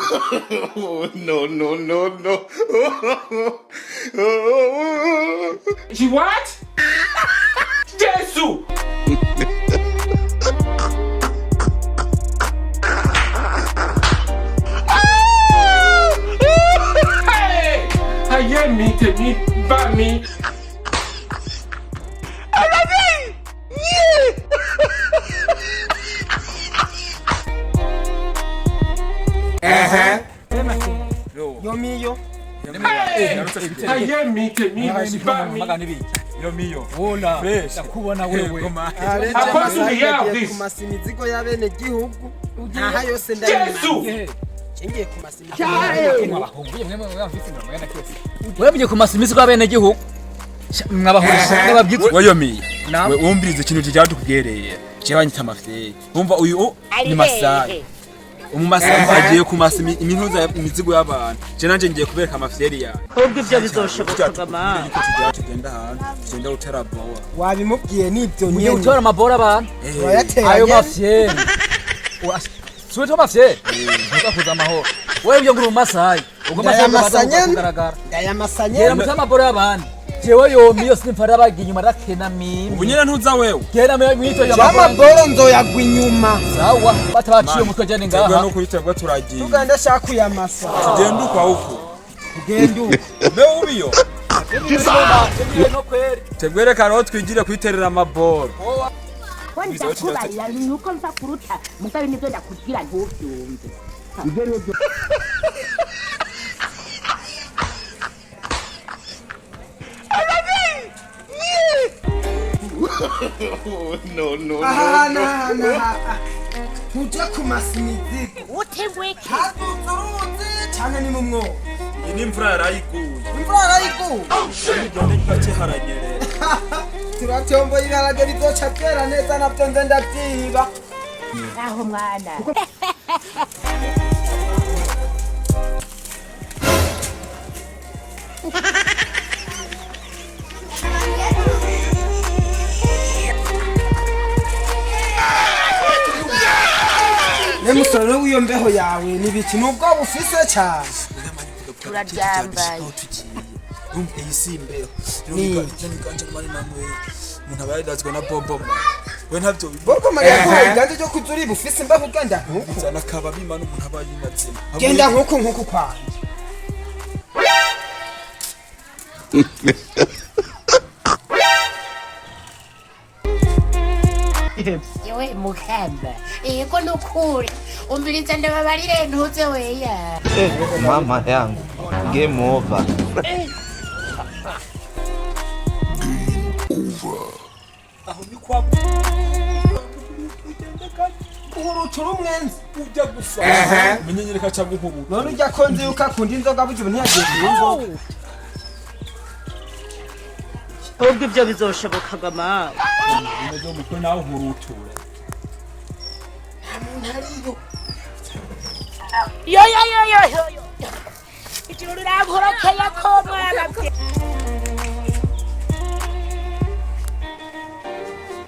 No, no, no, no. She what? Jesus! Hey! Aye mi tèmi bá mi. Yo mío. Aye mi tèmi bá mi. Yo mío. Hola. Fresh. Nakubona wewe. Akoze uyaho this. Kumasimizigo y'abene gihugu. Aha yose ndabona. Jesus! Ngiye kumasimizigo. Wewe mje kumasimizigo y'abene gihugu. Mwabahurisha n'ababyitwa. Wewe mi. We umbirize ikintu cyatukugereye. Cyabanyita amafye. Umva uyu ni Masai. Umumasamba agiye kumasima imintuza imizigo y'abantu. Je nanje ngiye kubereka amafyeri ya. Ubwo ibyo bizoshoboka gama. Tugenda hantu. Tugenda utera bowa. Wabimubwiye nibyo Ugiye utora amabora abantu. Ayo mafyeri. Suwe to mafyeri. Ntukakuza amahoro. Wewe ibyo nguru Masai. Ubwo Masai kugaragara. Ndaya masanye. Yera mutama amabora y'abantu. Jewe yo miyo sinfara bagiye inyuma rakena mimi. Ubu nyine ntuza wewe. Gera mwito ya amaboro nzoyagwa inyuma. Sawa batabaciye umutwe jane ngaha. Twebwe no kuritegwa turagiye. Tuganda shaka kuyamasa. Tugenda uko uko. Tugenda uko. Be ubiyo. No kweri. Tegwerekana aho twigire kwiterera amaboro. Wanda kubarira nuko mfa kuruta mugabe nivyo ndakugira ntuvyumve. No, no, Aha, Tuje kumasimizigo. Utengweke. Haduturuzi cyane ni mumwo. Ini imvura yarayiguye. Imvura yarayiguye. Igende gake haranyerera. Turatomboye ibiharage bizoca byera neza navyo nze ndavyiba. Aho mwana. Nemusoro w'iyo mbeho yawe nibiki nubwo bufise cyane. Turaryambaye. Umpe isimbeho. Nikanje mari namwe. Umuntu abayidazwe na Bobo. We ntavyo Bobo Maria ko iganje cyo kuzuri bufise imbeho uganda nkuko. Zana kababi manu umuntu abayinatsema. Genda nkuko kwa. Yewe mukamba. Eko nukuri. Umbiliza ndababarire ntuze weya. Mama yangu. Game over. Aho ni kwa Urucuru umwenzi ujya gufa. Menyenyere kaca guhubu. none ujya konze yuko akunda inzoga buzi ntiyagiye kuyumva. Ubwo ibyo bizoshoboka gama. Nzo mukwe naho hurutura. Yo. Ijuru rirankorokeya ko mwana bwe.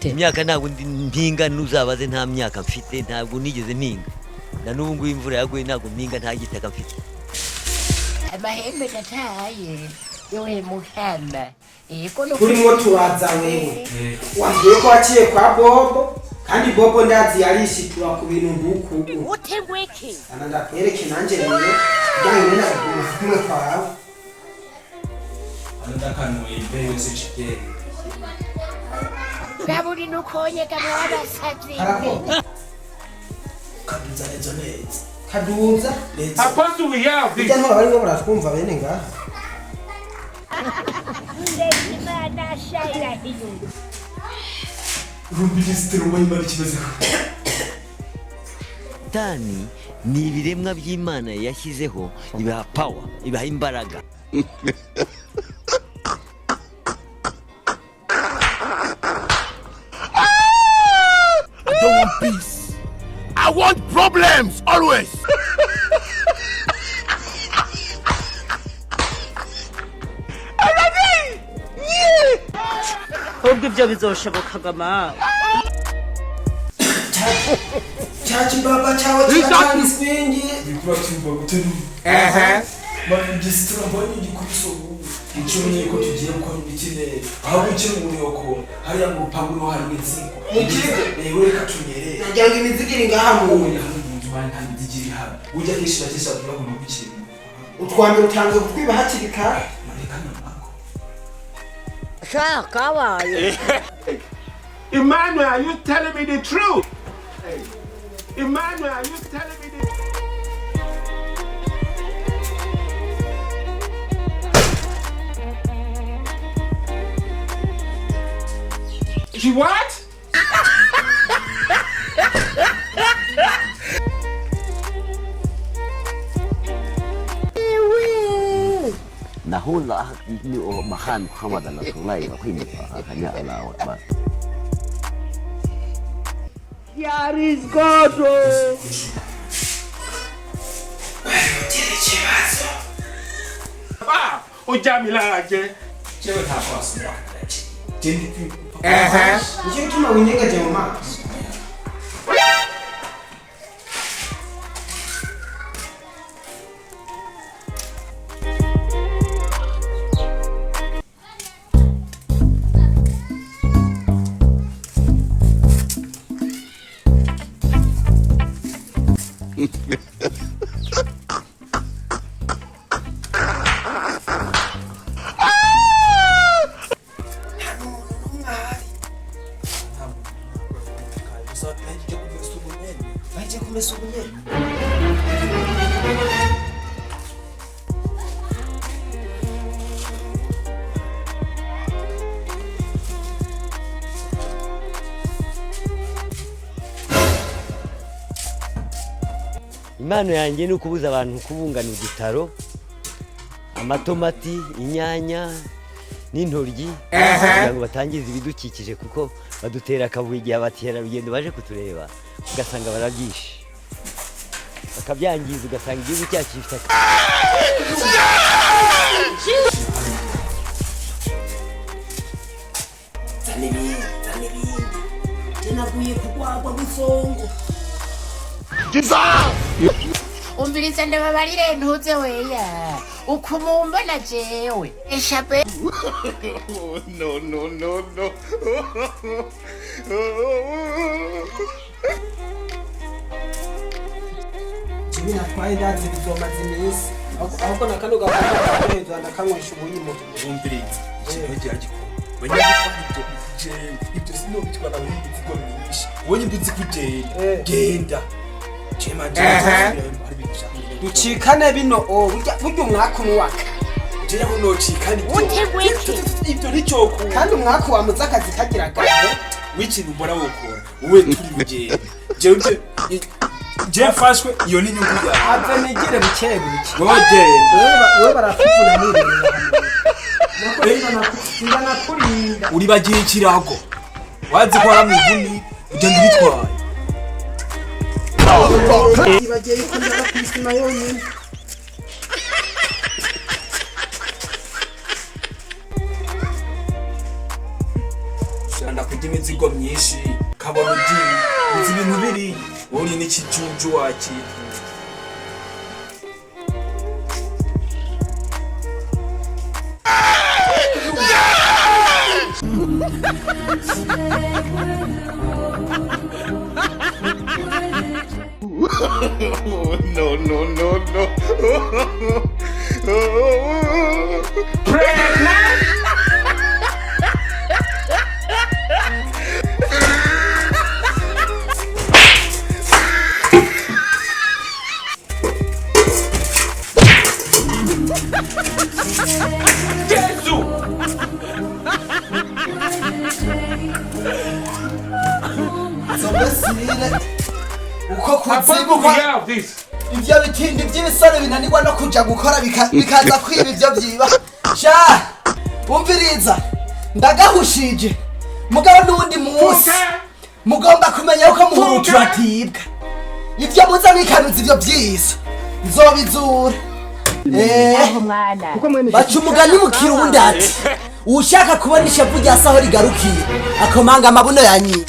Imyaka ntabwo mpinga nuzabaze nta myaka mfite ntabwo nigeze mpinga na n'ubu ngubu imvura yaguye ntabwo mpinga nta gitaka mfite Amahembe gataye. Yewe mukamba. Eko nukuri. Turimo turaza wewe. Wambwiye ko waciye kwa Bobo kandi Bobo ndazi yarishitura ku bintu nkuko. Utengweke. Ana ndakwereke nanje rero bijyanye na kumwe kwawe. Andakano imbe yose chike. Baburi nukonye kamwana sadri. Kaduza lezo neza. Kaduza lezo. Akoze uyaho this. Bijya ntora barimo baratwumva bene ngaha. Imana shaira hiyo. Rumbisitiro mbayimana kibazo. tani ni ibiremwa by'Imana yashyizeho ibaha power ibaha imbaraga I don't want peace. I want problems always. Ubwo ibyo bizoshoboka gama. Chachi baba chao chachi swingi. Bikura chimba gutenu. Bagistra mbonye gikubiso. Icyumye ko tugiye gukora ibikine. Aho bikire muri yoko. Hariya mu rupangu no hari imizigo. Mugigo. Reka tunyere. Nagira ngo imizigo iri ngaha mu. Nta ndigiri hano. Ujya kishira kisa kugira ngo bikire. Utwambere utanze kutwiba hakiri kare. Emmanuel, are you telling me the truth? Emmanuel, are you telling me the truth? She what? Nahula ni o mahan Muhammad Rasulullah wa khini hanya Allah akbar. Here is God. Ujamila aje. Chewe hapo asema. Nje tuma winyenga jamaa. Impano yanjye ni ukubuza abantu kubungana igitaro, amatomati, inyanya n'intoryi kugira ngo batangize ibidukikije kuko badutera akavuyo igihe abakerarugendo baje kutureba ugasanga barabyishe bakabyangiza ugasanga igihugu cyacu gifite Naguye kugwagwa gusongo. Umviriza ndababarire ntuze weya ukumumba na jewe eshape. No. Jimina kwa idazi bizoma zimisi. Ahubwo nakano gakora ndakanywesha ubuyimo. Umviriza ikintu cyagiko. Banyagifite ibyo sino bitwara n'ibitigo byinshi. Wowe nduzi kugenda. Genda. Ducikane bino burya umwaka umwaka. Jya hunocikane ibyo nicyo kandi umwaka wamuza akazi kagira gahe w'ikintu mbona wokora wowe turi bugende je mfashwe iyo ni nyungu yawe ave nigire buke wowe barafufuna nirira nakurinda uri bagiye ikirago wazi ko aramuvuni ugenda bitwaye bagiye kujya kwisima yonyine kujya imizigo myinshi kabona uzi ibintu biri wowe n'ikijuju wakira No. uko kuzibuka ivyo bitindi by'ibisore binanirwa no kuja gukora bikaza kwiba ivyo byiba sha umviriza ndagahushije mugabo n'undi munsi mugomba kumenya uko muhurutura atibwa ivyo muza mwikanuza ivyo byisa nzobizura baca umugani mu kirundi ati ushaka kubona ishavu rya saho rigarukiye akomanga amabuno yanyi